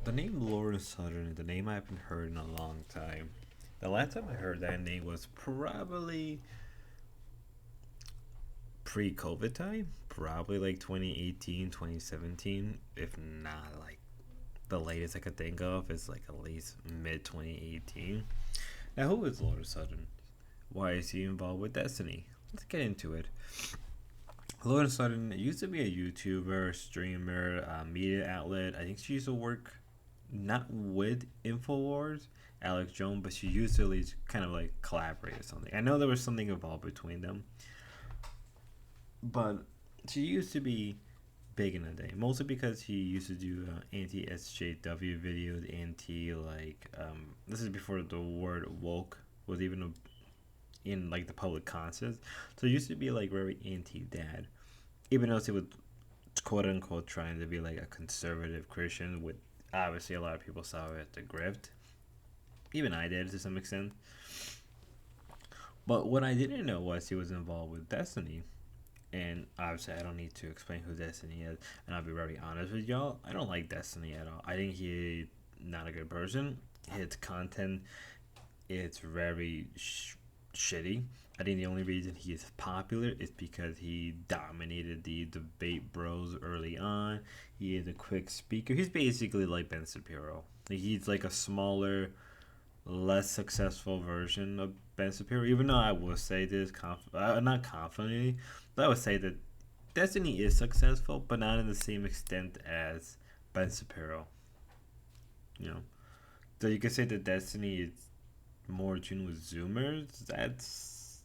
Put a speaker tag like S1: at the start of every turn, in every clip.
S1: The name Lauren Southern is the name I haven't heard in a long time. The last time I heard that name was probably pre-COVID time, probably like 2018, 2017, if not like the latest I could think of is like at least mid 2018. Now, who is Lauren Southern? Why is he involved with Destiny? Let's get into it. Lauren Sutton used to be a YouTuber, streamer, media outlet. I think she used to work not with Infowars, Alex Jones, but she used to at least kind of like collaborate or something. I know there was something involved between them, but she used to be big in the day, mostly because he used to do anti SJW videos, anti like this is before the word woke was even in like the public conscious. So it used to be like very anti dad, even though he was quote unquote trying to be like a conservative Christian, with obviously a lot of people saw it as a grift. Even I did to some extent. But what I didn't know was he was involved with Destiny. And obviously, I don't need to explain who Destiny is. And I'll be very honest with y'all. I don't like Destiny at all. I think he's not a good person. His content it's very shitty. I think the only reason he is popular is because he dominated the debate bros early on. He is a quick speaker. He's basically like Ben Shapiro. He's like a smaller, less successful version of Ben Shapiro. Even though I will say this, not confidently, but I would say that Destiny is successful, but not in the same extent as Ben Shapiro. You know, so you could say that Destiny is more tuned with Zoomers. That's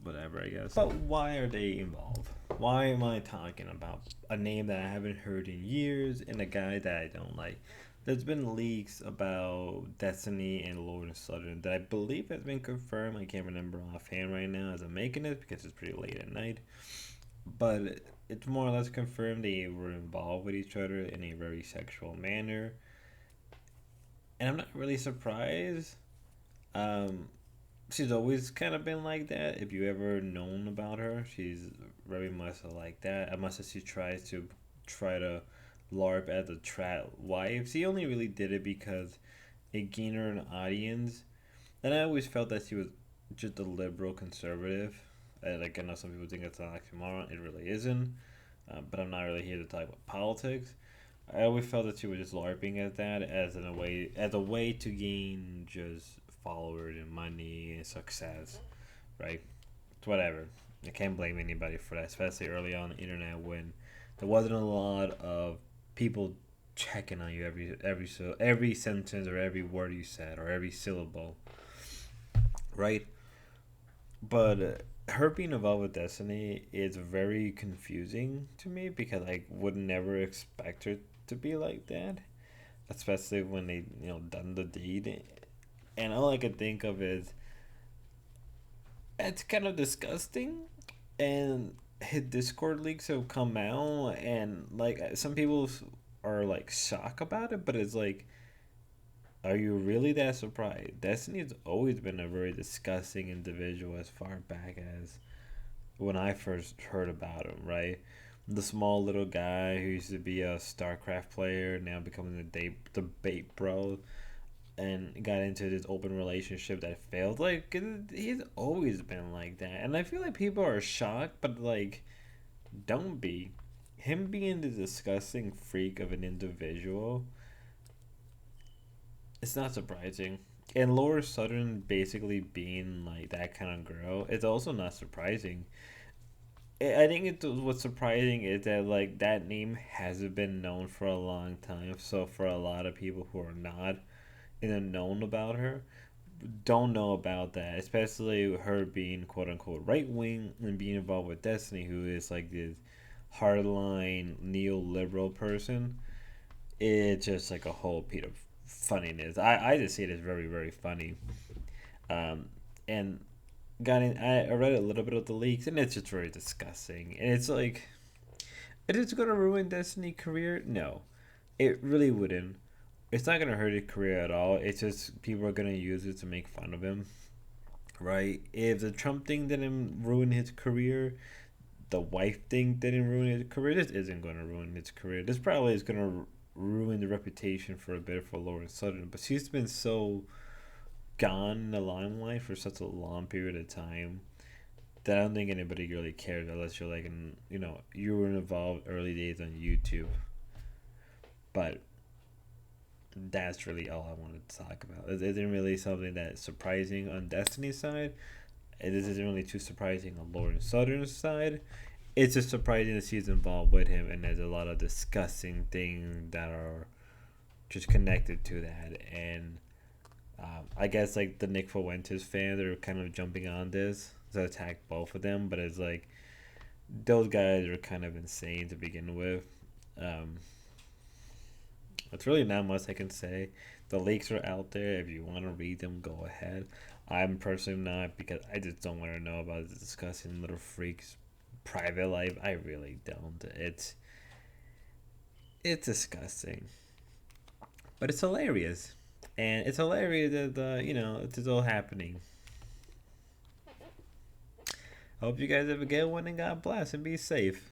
S1: whatever, I guess. But why are they involved? Why am I talking about a name that I haven't heard in years and a guy that I don't like? There's been leaks about Destiny and Lord Southern that I believe has been confirmed. I can't remember offhand right now as I'm making it because it's pretty late at night. But it's more or less confirmed they were involved with each other in a very sexual manner. And I'm not really surprised. Um, she's always kind of been like that. If you ever known about her, she's very much like that. Unless she tries to try to LARP as a trap wife. She only really did it because it gained her an audience. And I always felt that she was just a liberal conservative. Like I know some people think it's an oxymoron. It really isn't. But I'm not really here to talk about politics. I always felt that she was just LARPing at that as a way to gain just followers and money and success, right? It's whatever. I can't blame anybody for that, especially early on the internet when there wasn't a lot of people checking on you every sentence or every word you said or every syllable, right? But her being involved with Destiny is very confusing to me because I would never expect her to be like that, especially when they done the deed. And all I could think of is it's kind of disgusting. And his Discord leaks have come out, and like some people are like shocked about it, but it's like, are you really that surprised? Destiny's always been a very disgusting individual as far back as when I first heard about him, right? The small little guy who used to be a StarCraft player, now becoming a debate bro, and got into this open relationship that failed. Like he's always been like that, and I feel like people are shocked, but like, don't be. Him being the disgusting freak of an individual, it's not surprising. And Laura Southern basically being like that kind of girl, it's also not surprising. I think what's surprising is that like that name hasn't been known for a long time. So for a lot of people who are not known about her, don't know about that, especially her being quote unquote right wing and being involved with Destiny, who is like this hardline neoliberal person. It's just like a whole bit of funniness. I just see it as very, very funny. Um, and I read a little bit of the leaks, and it's just very disgusting. And it's like, is it going to ruin Destiny career? No, it really wouldn't. It's not going to hurt his career at all. It's just people are going to use it to make fun of him, right? If the Trump thing didn't ruin his career, the wife thing didn't ruin his career. This isn't going to ruin his career. This probably is going to ruined the reputation for a bit for Lauren Southern, but she's been so gone in the limelight for such a long period of time that I don't think anybody really cares unless you're like you were involved early days on YouTube. But that's really all I wanted to talk about. It isn't really something that's surprising on Destiny's side. It isn't really too surprising on Lauren Southern's side. It's just surprising that she's involved with him, and there's a lot of disgusting things that are just connected to that. And I guess like the Nick Fuentes fans are kind of jumping on this to attack both of them, but it's like those guys are kind of insane to begin with. Um, it's really not much I can say. The leaks are out there. If you want to read them, go ahead. I'm personally not because I just don't want to know about the disgusting little freaks' private life. I really don't. It's disgusting, but it's hilarious, and it's hilarious that it's all happening. I hope you guys have a good one and God bless and be safe.